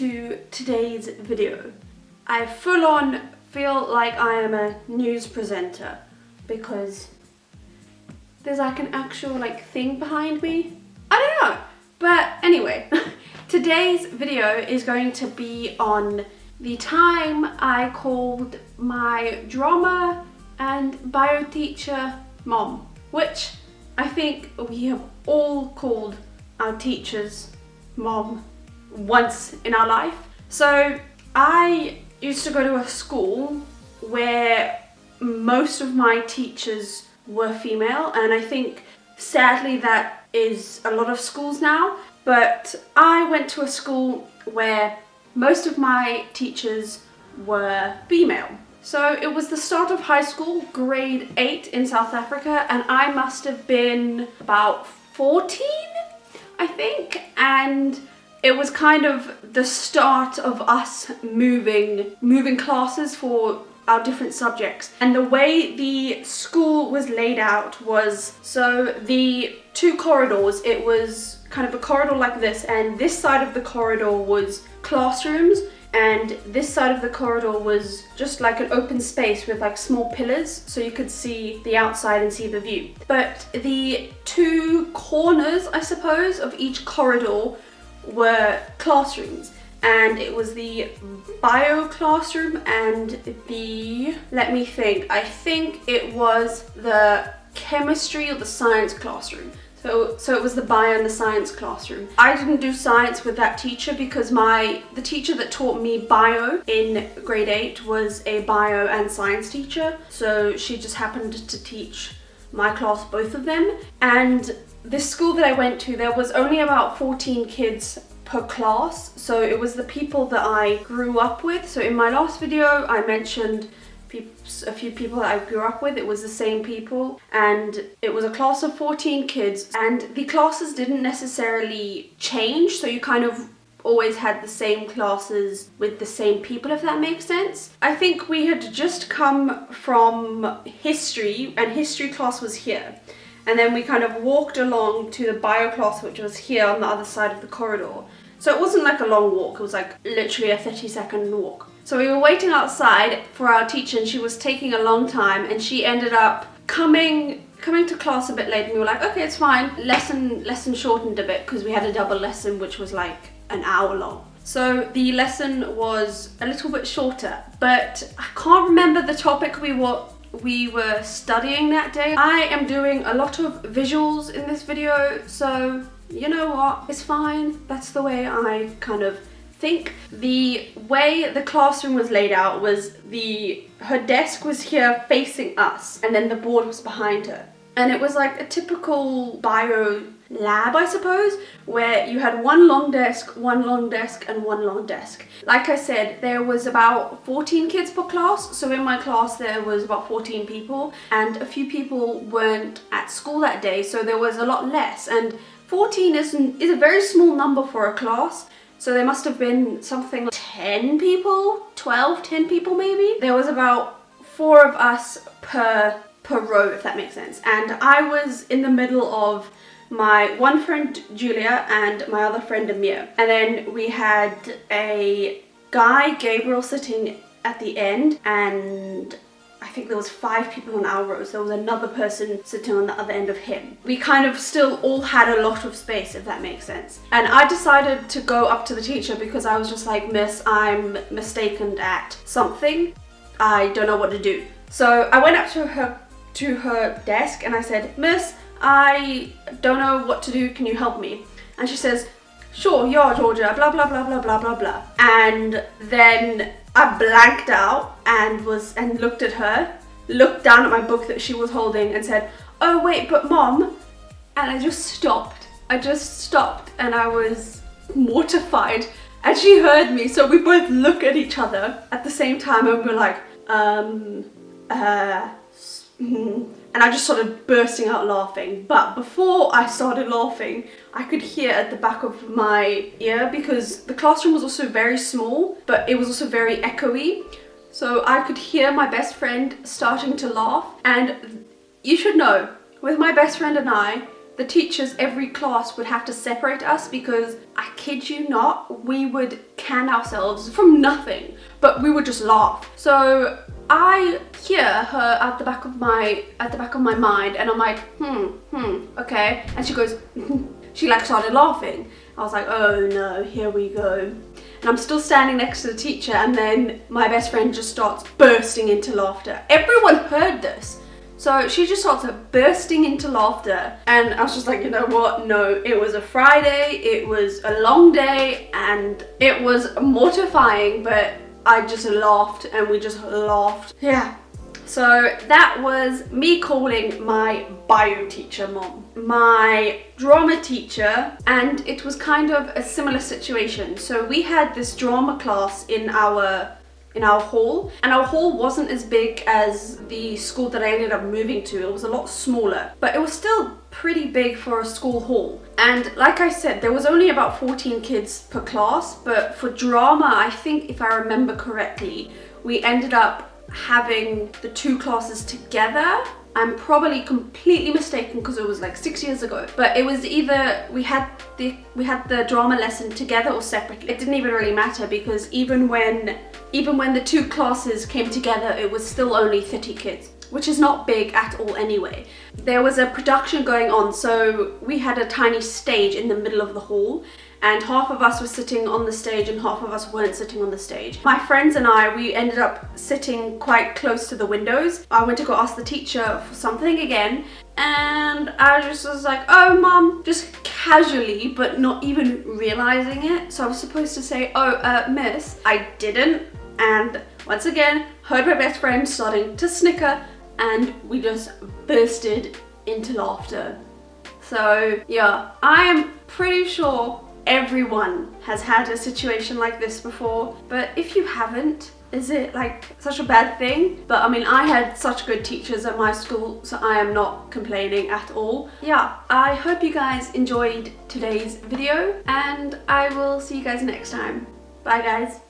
to today's video. I full on feel like I am a news presenter because there's like an actual like thing behind me. I don't know, but anyway, today's video is going to be on the time I called my drama and bio teacher mom, which I think we have all called our teachers mom once in our life. So I used to go to a school where most of my teachers were female, and I think sadly that is a lot of schools now, but I went to a school where most of my teachers were female. So it was the start of high school, grade 8 in South Africa, and I must have been about 14, I think, and it was kind of the start of us moving classes for our different subjects. And the way the school was laid out was, so the two corridors, it was kind of a corridor like this, and this side of the corridor was classrooms, and this side of the corridor was just like an open space with like small pillars so you could see the outside and see the view. But the two corners, I suppose, of each corridor were classrooms, and it was the bio classroom and the, let me think, I think it was the chemistry or the science classroom. So it was the bio and the science classroom. I didn't do science with that teacher because the teacher that taught me bio in grade 8 was a bio and science teacher. So she just happened to teach my class, both of them. And this school that I went to, there was only about 14 kids per class. So it was the people that I grew up with. So in my last video, I mentioned a few people that I grew up with. It was the same people, and it was a class of 14 kids, and the classes didn't necessarily change, so you kind of always had the same classes with the same people, if that makes sense. I think we had just come from history, and history class was here, and then we kind of walked along to the bio class, which was here on the other side of the corridor. So it wasn't like a long walk, it was like literally a 30-second walk. So we were waiting outside for our teacher, and she was taking a long time, and she ended up coming to class a bit late, and we were like, okay, it's fine. Lesson shortened a bit because we had a double lesson which was like an hour long. So the lesson was a little bit shorter, but I can't remember the topic we were studying that day. I am doing a lot of visuals in this video, so you know what, it's fine. That's the way I kind of think. The way the classroom was laid out was her desk was here facing us, and then the board was behind her. And it was like a typical bio lab, I suppose, where you had one long desk, and one long desk. Like I said, there was about 14 kids per class, so in my class there was about 14 people, and a few people weren't at school that day, so there was a lot less. And 14 is a very small number for a class. So there must have been something like 10 people, 10 people maybe. There was about 4 of us per row, if that makes sense. And I was in the middle of my one friend Julia and my other friend Amir. And then we had a guy, Gabriel, sitting at the end, and I think there was 5 people on our rows. There was another person sitting on the other end of him. We kind of still all had a lot of space, if that makes sense. And I decided to go up to the teacher because I was just like, Miss, I'm mistaken at something. I don't know what to do. So I went up to her desk and I said, Miss, I don't know what to do. Can you help me? And she says, sure, yeah, Georgia, blah, blah, blah, blah, blah, blah, blah. And then I blanked out and looked at her, looked down at my book that she was holding and said, oh wait, but Mom, and I just stopped. And I was mortified, and she heard me, so we both look at each other at the same time and we're like, and I just started bursting out laughing. But before I started laughing, I could hear at the back of my ear, because the classroom was also very small, but it was also very echoey. So I could hear my best friend starting to laugh. And you should know, with my best friend and I, the teachers, every class would have to separate us because, I kid you not, we would can ourselves from nothing, but we would just laugh. So I hear her at the back of my mind, and I'm like, okay. And she goes, she like started laughing. I was like, oh no, here we go. And I'm still standing next to the teacher, and then my best friend just starts bursting into laughter. Everyone heard this. So she just starts bursting into laughter, and I was just like, you know what? No, it was a Friday, it was a long day, and it was mortifying, but I just laughed, and we just laughed. Yeah. So that was me calling my bio teacher mom, my drama teacher, and it was kind of a similar situation. So we had this drama class in our hall, and our hall wasn't as big as the school that I ended up moving to. It was a lot smaller, but it was still pretty big for a school hall. And like I said, there was only about 14 kids per class, but for drama, I think if I remember correctly, we ended up having the two classes together. I'm probably completely mistaken because it was like 6 years ago, but it was either we had the drama lesson together or separately. It didn't even really matter because even when the two classes came together, it was still only 30 kids, which is not big at all anyway. There was a production going on, so we had a tiny stage in the middle of the hall, and half of us were sitting on the stage and half of us weren't sitting on the stage. My friends and I, we ended up sitting quite close to the windows. I went to go ask the teacher for something again, and I just was like, oh mom, just casually, but not even realizing it. So I was supposed to say, oh miss. I didn't, and once again heard my best friend starting to snicker, and we just bursted into laughter. So yeah, I am pretty sure everyone has had a situation like this before, but if you haven't, is it like such a bad thing? But I mean, I had such good teachers at my school, so I am not complaining at all. Yeah, I hope you guys enjoyed today's video, and I will see you guys next time. Bye guys.